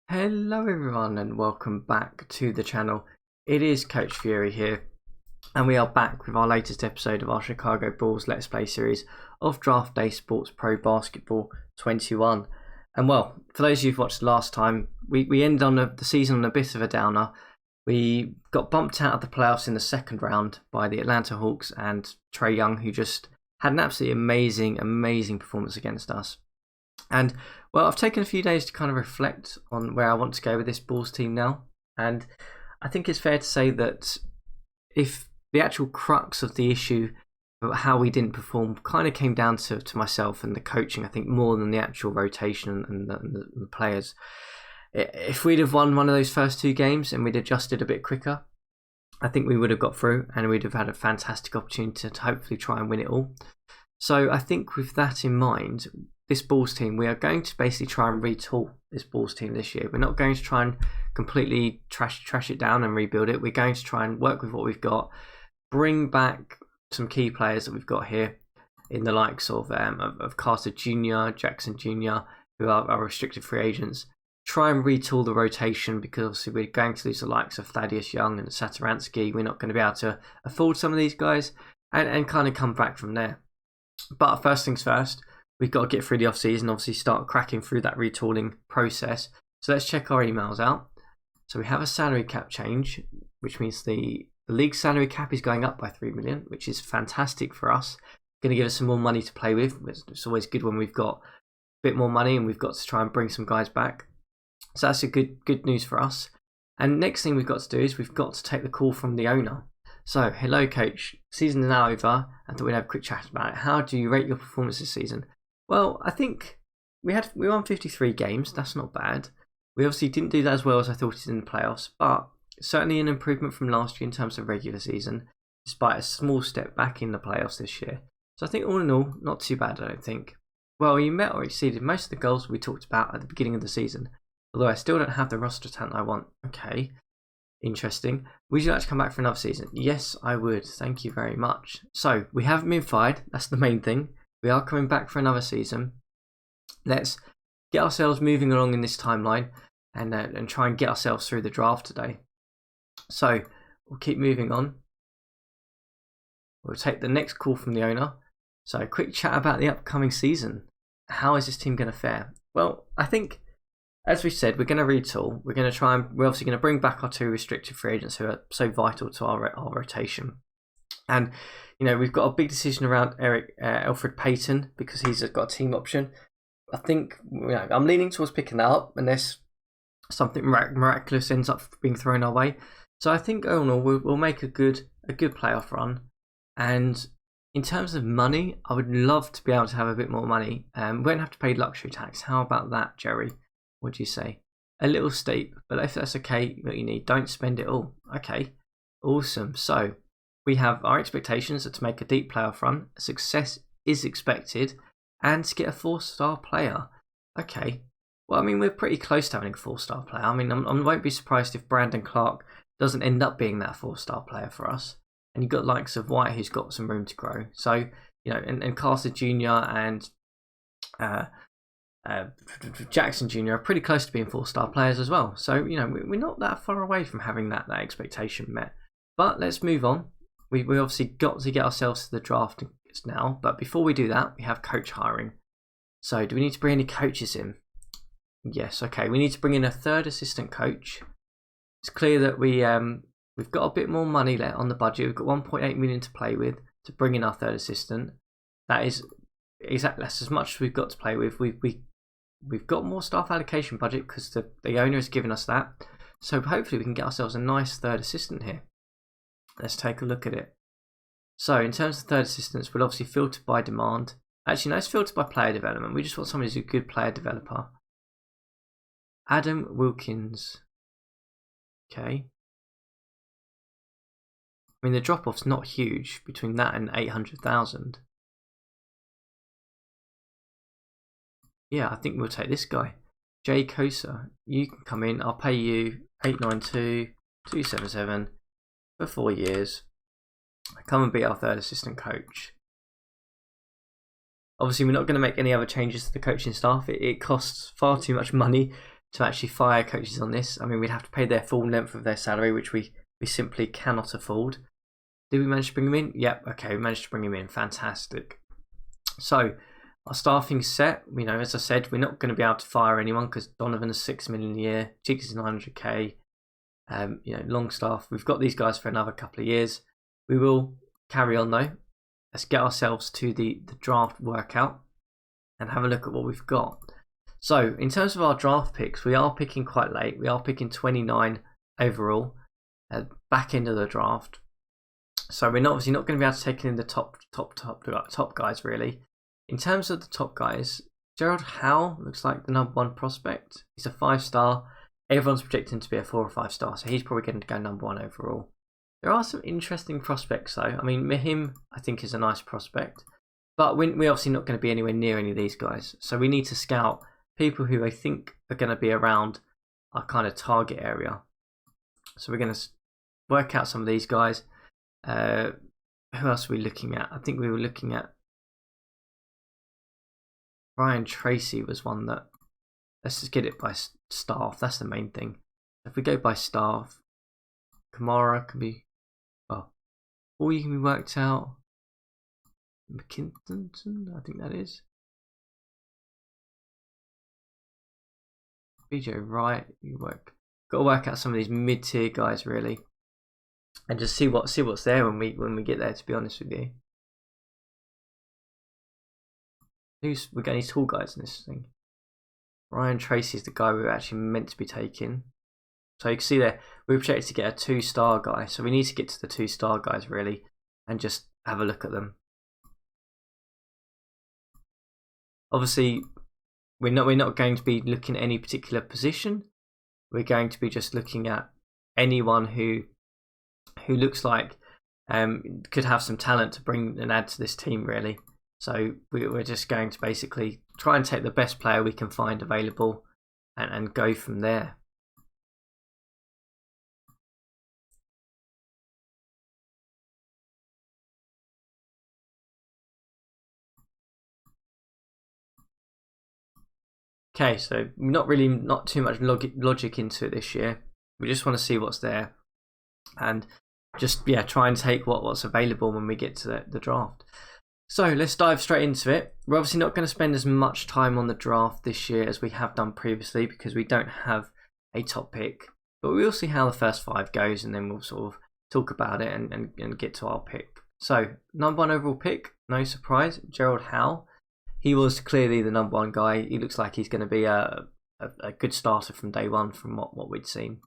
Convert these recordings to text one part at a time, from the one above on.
Hello everyone and welcome back to the channel. It is CoachFury here and we are back with our latest episode of our Chicago Bulls Let's Play series of Draft Day Sports Pro Basketball 21. And well, for those of you who've watched last time, we ended on the season on a bit of a downer. We got bumped out of the playoffs in the second round by the Atlanta Hawks and Trae Young, who just had an absolutely amazing performance against us. And well, I've taken a few days to kind of reflect on where I want to go with this Bulls team now. And I think it's fair to say that if the actual crux of the issue of how we didn't perform kind of came down to myself and the coaching, I think more than the actual rotation and the players. If we'd have won one of those first two games and we'd adjusted a bit quicker, I think we would have got through and we'd have had a fantastic opportunity to hopefully try and win it all. So I think with that in mind, this Bulls team, we are going to basically try and retool this Bulls team this year. We're not going to try and completely trash it down and rebuild it. We're going to try and work with what we've got, bring back some key players that we've got here in the likes of Carter Jr., Jackson Jr., who are restricted free agents. Try and retool the rotation because obviously we're going to lose the likes of Thaddeus Young and Satoransky. We're not going to be able to afford some of these guys and kind of come back from there. But first things first, we've got to get through the off-season, obviously start cracking through that retooling process. So let's check our emails out. So we have a salary cap change, which means the league salary cap is going up by 3 million, which is fantastic for us. Going to give us some more money to play with. It's always good when we've got a bit more money and we've got to try and bring some guys back. So that's a good news for us. And next thing we've got to do is we've got to take the call from the owner. So, hello coach, season is now over. I thought we'd have a quick chat about it. How do you rate your performance this season? Well, I think we won 53 games. That's not bad. We obviously didn't do that as well as I thought it did in the playoffs, but certainly an improvement from last year in terms of regular season, despite a small step back in the playoffs this year. So I think all in all, not too bad, I don't think. Well, you met or exceeded most of the goals we talked about at the beginning of the season, although I still don't have the roster talent I want. Okay, interesting. Would you like to come back for another season? Yes, I would. Thank you very much. So we haven't been fired. That's the main thing. We are coming back for another season. Let's get ourselves moving along in this timeline and try and get ourselves through the draft today. So we'll keep moving on. We'll take the next call from the owner. So a quick chat about the upcoming season. How is this team going to fare? Well, I think, as we said, we're going to retool. We're obviously going to bring back our two restricted free agents who are so vital to our rotation. And we've got a big decision around Elfrid Payton because he's got a team option. I think I'm leaning towards picking that up unless something miraculous ends up being thrown our way. So I think we'll make a good playoff run. And in terms of money, I would love to be able to have a bit more money. We won't have to pay luxury tax. How about that, Jerry? What do you say? A little steep, but if that's okay, what you need, don't spend it all. Okay, awesome. So we have our expectations are to make a deep playoff run. Success is expected, and to get a 4-star player. Okay, well, I mean, we're pretty close to having a 4-star player. I mean, I won't be surprised if Brandon Clark doesn't end up being that 4-star player for us. And you've got likes of White, who's got some room to grow. So, and Carter Jr. and Jackson Jr. are pretty close to being 4-star players as well. So, we're not that far away from having that expectation met. But let's move on. We obviously got to get ourselves to the draft now. But before we do that, we have coach hiring. So do we need to bring any coaches in? Yes, okay. We need to bring in a third assistant coach. It's clear that we've got a bit more money left on the budget. We've got 1.8 million to play with to bring in our third assistant. That is exactly that's as much as we've got to play with. We've got more staff allocation budget because the owner has given us that. So hopefully we can get ourselves a nice third assistant here. Let's take a look at it. So in terms of third assistants, we'll obviously filter by demand. Actually, no, it's filtered by player development. We just want somebody who's a good player developer. Adam Wilkins. Okay. I mean, the drop-off's not huge between that and 800,000. Yeah, I think we'll take this guy. Jay Kosa. You can come in. I'll pay you 892,277 for 4 years. Come and be our third assistant coach. Obviously, we're not going to make any other changes to the coaching staff. It costs far too much money to actually fire coaches on this. I mean, we'd have to pay their full length of their salary, which we simply cannot afford. Did we manage to bring him in? Yep, okay, we managed to bring him in. Fantastic. So our staffing's set. You know, as I said, we're not going to be able to fire anyone because Donovan is $6 million a year, Cheeks is 900k. You know, Longstaff. We've got these guys for another couple of years. We will carry on though. Let's get ourselves to the draft workout and have a look at what we've got. So in terms of our draft picks, we are picking quite late. We are picking 29 overall at back end of the draft. So we're obviously not going to be able to take in the top guys really. In terms of the top guys, Gerald Howe looks like the #1 prospect. He's a 5-star. Everyone's projecting to be a 4 or 5-star, so he's probably going to go #1 overall. There are some interesting prospects though. I mean, Mahim I think is a nice prospect, but we're obviously not going to be anywhere near any of these guys. So we need to scout people who I think are going to be around our kind of target area. So we're going to work out some of these guys. Who else are we looking at? I think we were looking at Brian Tracy was one that, let's just get it by staff. That's the main thing. If we go by staff, Kamara can be, well, all you can be worked out. McKinson, I think that is. BJ Wright, got to work out some of these mid-tier guys really, and just see what's there when we get there. To be honest with you, we're getting these tall guys in this thing. Ryan Tracy is the guy we were actually meant to be taking. So you can see there, we're projected to get a 2-star guy. So we need to get to the 2-star guys really, and just have a look at them. Obviously, we're not going to be looking at any particular position. We're going to be just looking at anyone who looks like could have some talent to bring and add to this team really. So we're just going to basically try and take the best player we can find available and go from there. Okay, so not too much logic into it this year. We just want to see what's there and just try and take what's available when we get to the draft. So let's dive straight into it. We're obviously not going to spend as much time on the draft this year as we have done previously because we don't have a top pick. But we'll see how the first 5 goes and then we'll sort of talk about it and get to our pick. So #1 overall pick, no surprise, Gerald Howe. He was clearly the #1 guy. He looks like he's going to be a good starter from day one from what we'd seen.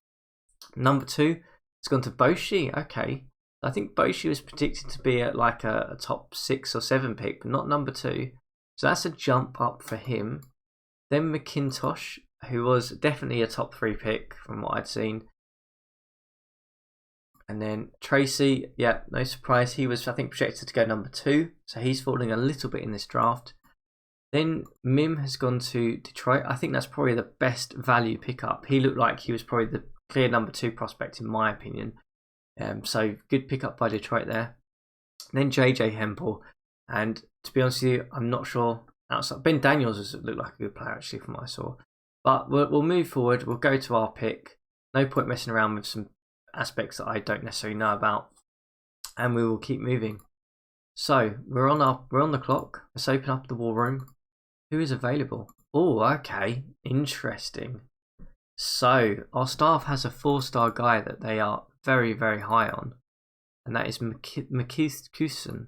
#2, it's gone to Boshi. Okay. I think Boshi was predicted to be at like a top 6 or 7 pick, but not #2. So that's a jump up for him. Then McIntosh, who was definitely a top 3 pick from what I'd seen. And then Tracy, yeah, no surprise. He was, I think, projected to go #2. So he's falling a little bit in this draft. Then Mim has gone to Detroit. I think that's probably the best value pickup. He looked like he was probably the clear #2 prospect in my opinion. So good pickup by Detroit there. Then JJ Hempel, and to be honest with you, I'm not sure. Outside Ben Daniels looked like a good player actually from what I saw. But we'll move forward. We'll go to our pick. No point messing around with some aspects that I don't necessarily know about, and we will keep moving. So we're on the clock. Let's open up the war room. Who is available? Oh, okay, interesting. So our staff has a 4-star guy that they are very, very high on, and that is McKeith.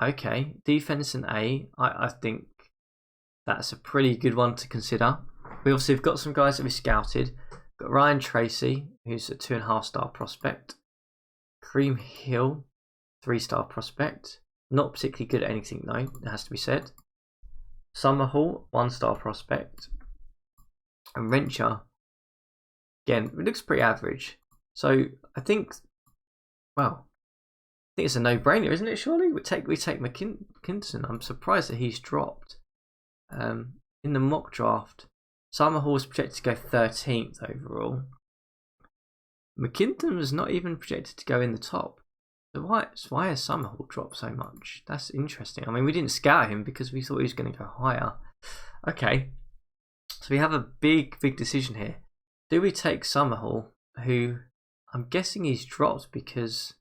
Okay, defense and A. I think that's a pretty good one to consider. We obviously have got some guys that we scouted. Got Ryan Tracy, who's a 2.5-star prospect. Kareem Hill, 3-star prospect. Not particularly good at anything though, it has to be said. Summerhall, 1-star prospect. And Rencher, again, it looks pretty average. So I think, well, I think it's a no-brainer, isn't it? Surely we take McKinson. I'm surprised that he's dropped. In the mock draft, Summerhall was projected to go 13th overall. McKinson was not even projected to go in the top. So why has Summerhall dropped so much? That's interesting. I mean, we didn't scout him because we thought he was going to go higher. Okay. So we have a big decision here. Do we take Summerhall, who I'm guessing he's dropped because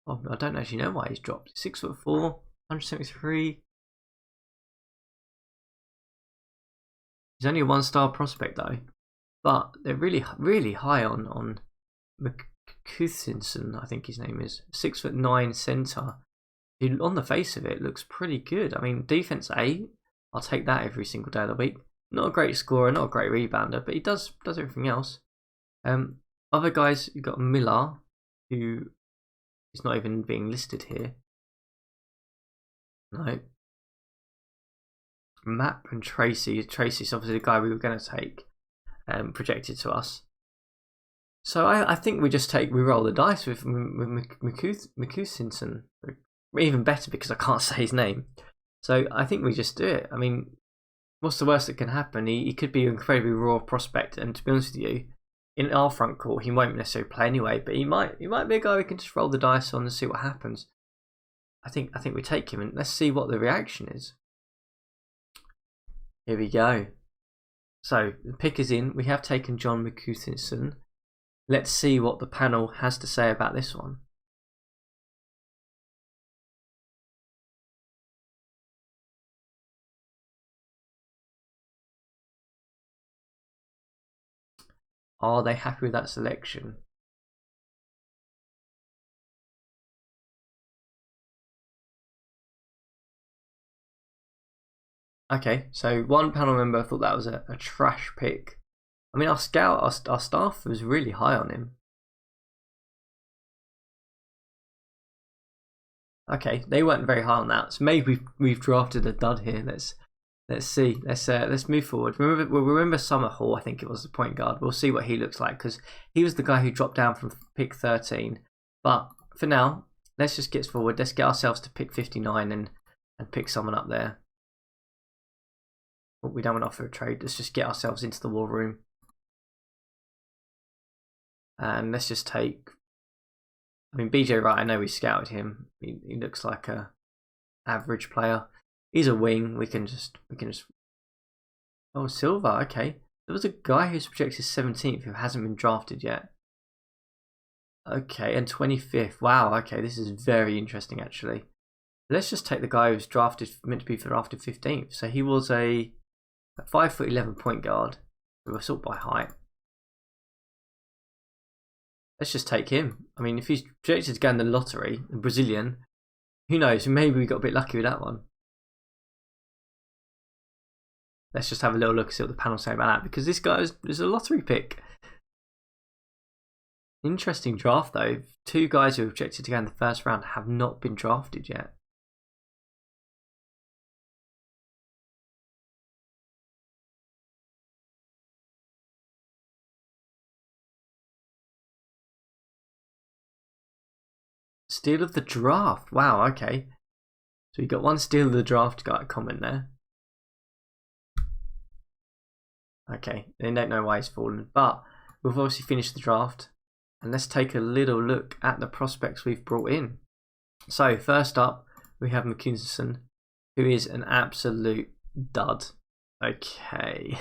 I don't actually know why he's dropped. 6'4", 173. He's only a 1-star prospect though, but they're really high on McCuthinson, I think his name is. 6'9" centre, who on the face of it looks pretty good. I mean, defense 8, I'll take that every single day of the week. Not a great scorer, not a great rebounder, but he does everything else. Other guys, you've got Miller, who is not even being listed here. No. Map and Tracy. Tracy's obviously the guy we were going to take, projected to us. So I think we roll the dice with McCuthinson. Even better because I can't say his name. So I think we just do it. I mean, what's the worst that can happen? He could be an incredibly raw prospect, and to be honest with you, in our front court he won't necessarily play anyway. But he might be a guy we can just roll the dice on and see what happens. I think we take him and let's see what the reaction is. Here we go. So the pick is in. We have taken John McCuthinson. Let's see what the panel has to say about this one. Are they happy with that selection? Okay, so one panel member thought that was a trash pick. I mean, our staff was really high on him. Okay, they weren't very high on that, so maybe we've drafted a dud here. Let's see. Let's move forward. Remember Summerhall, I think it was the point guard. We'll see what he looks like because he was the guy who dropped down from pick 13. But for now, let's just get forward. Let's get ourselves to pick 59 and pick someone up there. We don't want to offer a trade. Let's just get ourselves into the war room. And let's just take... I mean, BJ Wright, I know we scouted him. He looks like a average player. He's a wing. We can just... Oh, Silva, okay. There was a guy who's projected 17th who hasn't been drafted yet. Okay, and 25th. Wow, okay, this is very interesting actually. Let's just take the guy who's meant to be drafted 15th. So he was a 5'11" point guard. We were sort by height. Let's just take him. I mean, if he's projected to go in the lottery, a Brazilian, who knows? Maybe we got a bit lucky with that one. Let's just have a little look and see what the panel say about that, because this guy is a lottery pick. Interesting draft though. 2 guys who are projected to go in the first round have not been drafted yet. Steal of the draft. Wow, okay. So we got one steal of the draft guy comment there. Okay, they don't know why he's fallen, but we've obviously finished the draft. And let's take a little look at the prospects we've brought in. So first up, we have McCuthinson, who is an absolute dud. Okay.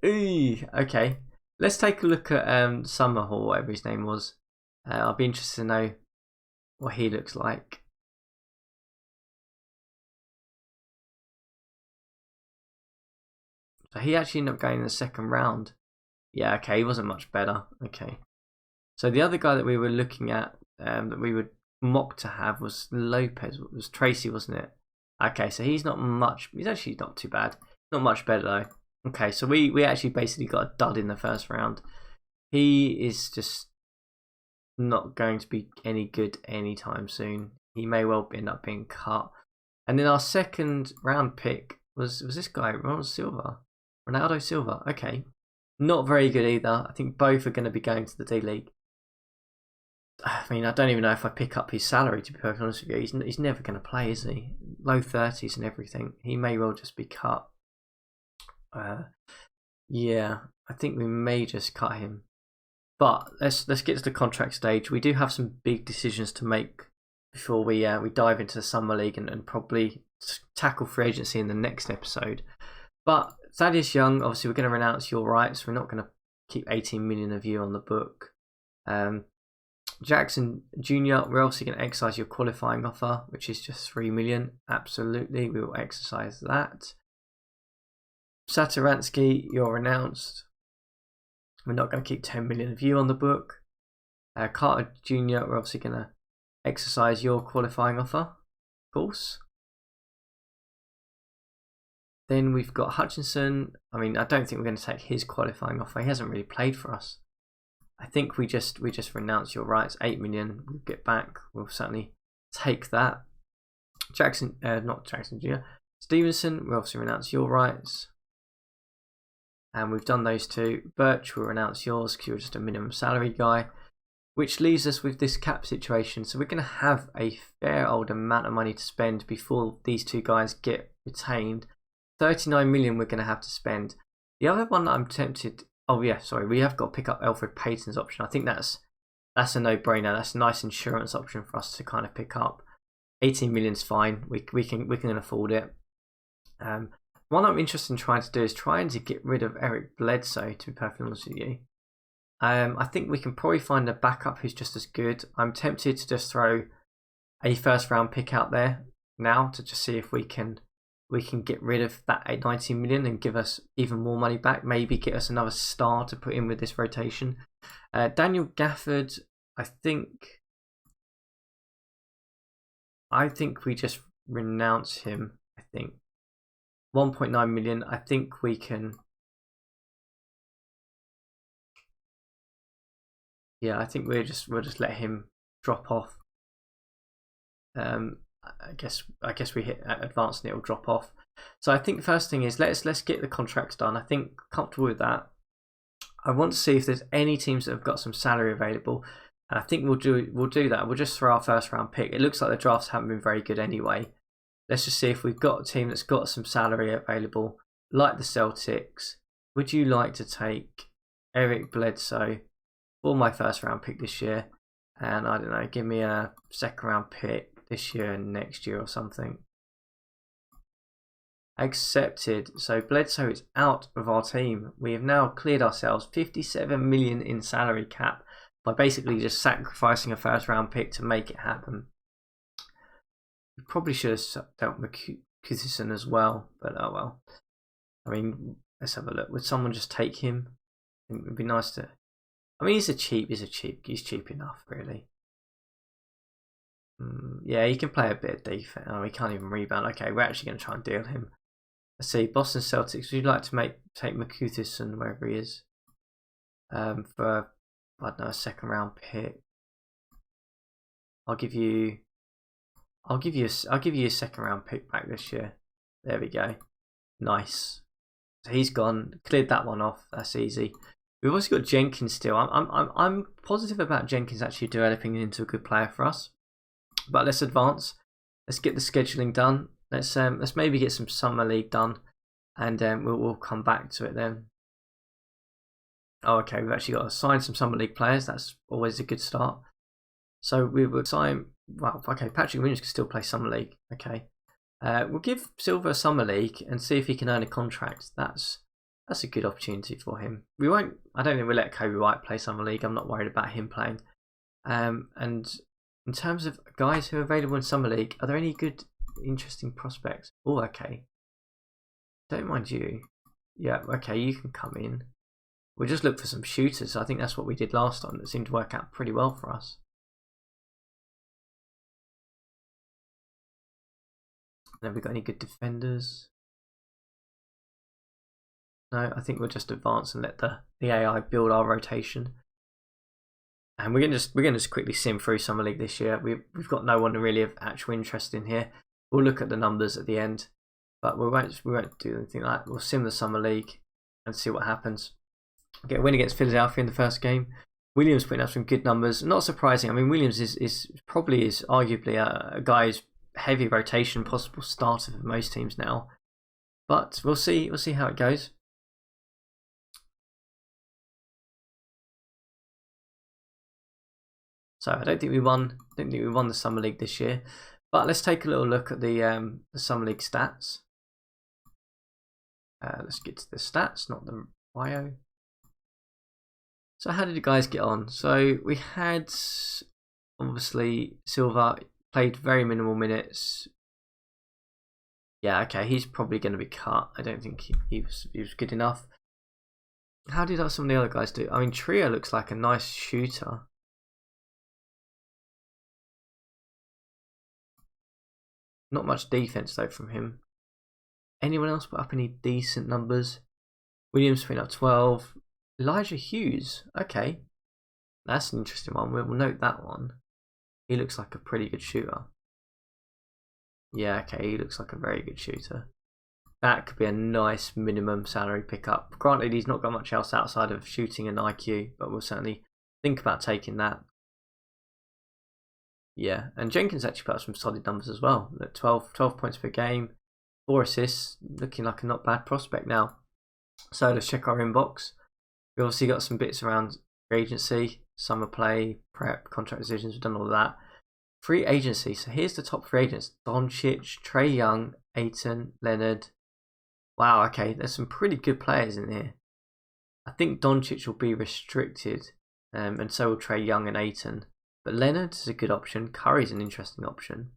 Okay. Let's take a look at Summerhall, whatever his name was. I'll be interested to know what he looks like. So he actually ended up going in the second round. Yeah, okay, he wasn't much better. Okay. So the other guy that we were looking at, that we would mock to have was Lopez. It was Tracy, wasn't it? Okay, so he's not much. He's actually not too bad. Not much better though. Okay, so we actually basically got a dud in the first round. He is just not going to be any good anytime soon. He may well end up being cut. And then our second round pick was this guy, Ronaldo Silva. Okay, not very good either. I think both are going to be going to the D League. I mean, I don't even know if I pick up his salary, to be perfectly honest with you. He's never going to play, is he? Low 30s and everything. He may well just be cut. Yeah, I think we may just cut him. But let's get to the contract stage. We do have some big decisions to make before we dive into the summer league and probably tackle free agency in the next episode. But Thaddeus Young, obviously, we're going to renounce your rights. We're not going to keep 18 million of you on the book. Jackson Jr., we're obviously going to exercise your qualifying offer, which is just 3 million. Absolutely, we will exercise that. Saturansky, you're renounced. We're not going to keep 10 million of you on the book. Carter Jr., we're obviously going to exercise your qualifying offer, of course. Then we've got Hutchinson. I mean, I don't think we're going to take his qualifying offer. He hasn't really played for us. I think we just renounce your rights. 8 million, we'll get back. We'll certainly take that. Jackson, not Jackson Jr. Stevenson, we'll obviously renounce your rights. And we've done those two. Birch, we'll renounce yours because you're just a minimum salary guy. Which leaves us with this cap situation. So we're going to have a fair old amount of money to spend before these two guys get retained. 39 million we're going to have to spend. The other one that I'm tempted... Oh yeah, sorry, we have got to pick up Alfred Payton's option. I think that's a no-brainer. That's a nice insurance option for us to kind of pick up. 18 million's fine. We can afford it. One I'm interested in trying to do is trying to get rid of Eric Bledsoe, to be perfectly honest with you. I think we can probably find a backup who's just as good. I'm tempted to just throw a first round pick out there now to just see if we can get rid of that 19 million and give us even more money back. Maybe get us another star to put in with this rotation. Daniel Gafford, I think we just renounce him. I think 1.9 million. I think we can. Yeah, I think we'll just let him drop off. I guess we hit advanced and it will drop off. So I think first thing is let's get the contracts done. I think comfortable with that. I want to see if there's any teams that have got some salary available, and I think we'll do that. We'll just throw our first round pick. It looks like the drafts haven't been very good anyway. Let's just see if we've got a team that's got some salary available, like the Celtics. Would you like to take Eric Bledsoe for my first round pick this year? And I don't know, give me a second round pick this year and next year or something. Accepted. So Bledsoe is out of our team. We have now cleared ourselves 57 million in salary cap by basically just sacrificing a first round pick to make it happen. We probably should have dealt with Kutherson as well, but oh well. I mean, let's have a look. Would someone just take him? It would be nice to. I mean, he's cheap enough, really. Yeah, he can play a bit of defense. Oh, he can't even rebound. Okay, we're actually going to try and deal him. Let's see, Boston Celtics. Would you like to take McCutherson wherever he is, for I don't know, a second round pick? I'll give you a second round pick back this year. There we go. Nice. So he's gone. Cleared that one off. That's easy. We've also got Jenkins still. I'm positive about Jenkins actually developing into a good player for us. But let's advance. Let's get the scheduling done. Let's maybe get some summer league done, and we'll come back to it then. Oh, okay. We've actually got to sign some summer league players. That's always a good start. So we will sign. Well, okay. Patrick Williams can still play summer league. Okay. We'll give Silver a summer league and see if he can earn a contract. That's a good opportunity for him. We won't. I don't think we'll let Kobe White play summer league. I'm not worried about him playing. And in terms of guys who are available in summer league, are there any good, interesting prospects? Oh, okay. Don't mind you. Yeah, okay, you can come in. We'll just look for some shooters. I think that's what we did last time. That seemed to work out pretty well for us. Have we got any good defenders? No, I think we'll just advance and let the AI build our rotation. And we're gonna just quickly sim through summer league this year. We've got no one really of actual interest in here. We'll look at the numbers at the end, but we won't do anything like that. We'll sim the summer league and see what happens. Get a win against Philadelphia in the first game. Williams putting up some good numbers. Not surprising. I mean, Williams is arguably a guy's heavy rotation, possible starter for most teams now. But we'll see how it goes. So I don't think we won the summer league this year. But let's take a little look at the summer league stats. Let's get to the stats, not the bio. So how did the guys get on? So we had, obviously, Silva played very minimal minutes. Yeah, okay, he's probably going to be cut. I don't think he was good enough. How did some of the other guys do? I mean, Trio looks like a nice shooter. Not much defense though from him. Anyone else put up any decent numbers? Williams putting up 12. Elijah Hughes. Okay, that's an interesting one. We'll note that one. He looks like a pretty good shooter. Yeah, okay, he looks like a very good shooter. That could be a nice minimum salary pickup. Granted, he's not got much else outside of shooting and IQ, but we'll certainly think about taking that. Yeah, and Jenkins actually put up some solid numbers as well. 12 points per game, 4 assists, looking like a not bad prospect now. So let's check our inbox. We obviously got some bits around free agency, summer play, prep, contract decisions. We've done all of that. Free agency. So here's the top free agents: Doncic, Trae Young, Ayton, Leonard. Wow, okay, there's some pretty good players in here. I think Doncic will be restricted, and so will Trae Young and Ayton. But Leonard is a good option. Curry's an interesting option.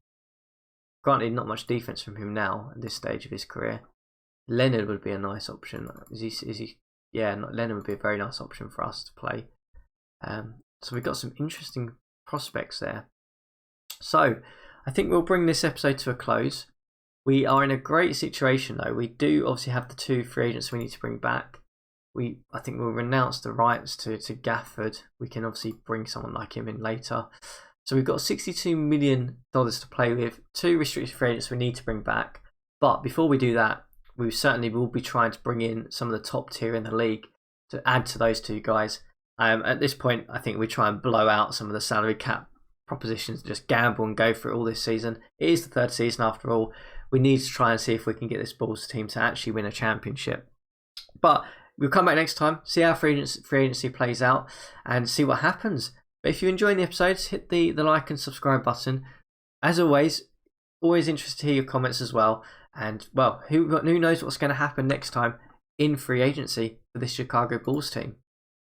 Granted, not much defense from him now at this stage of his career. Leonard would be a nice option. Is he? Yeah, Leonard would be a very nice option for us to play. So we've got some interesting prospects there. So I think we'll bring this episode to a close. We are in a great situation though. We do obviously have the 2 free agents we need to bring back. I think we'll renounce the rights to Gafford. We can obviously bring someone like him in later. So we've got $62 million to play with. 2 restricted free agents we need to bring back. But before we do that, we certainly will be trying to bring in some of the top tier in the league to add to those 2 guys. At this point, I think we try and blow out some of the salary cap propositions, just gamble and go for it all this season. It is the 3rd season after all. We need to try and see if we can get this Bulls team to actually win a championship. But we'll come back next time, see how free agency plays out, and see what happens. But if you're enjoying the episodes, hit the like and subscribe button. As always interested to hear your comments as well. And, well, who knows what's going to happen next time in free agency for this Chicago Bulls team.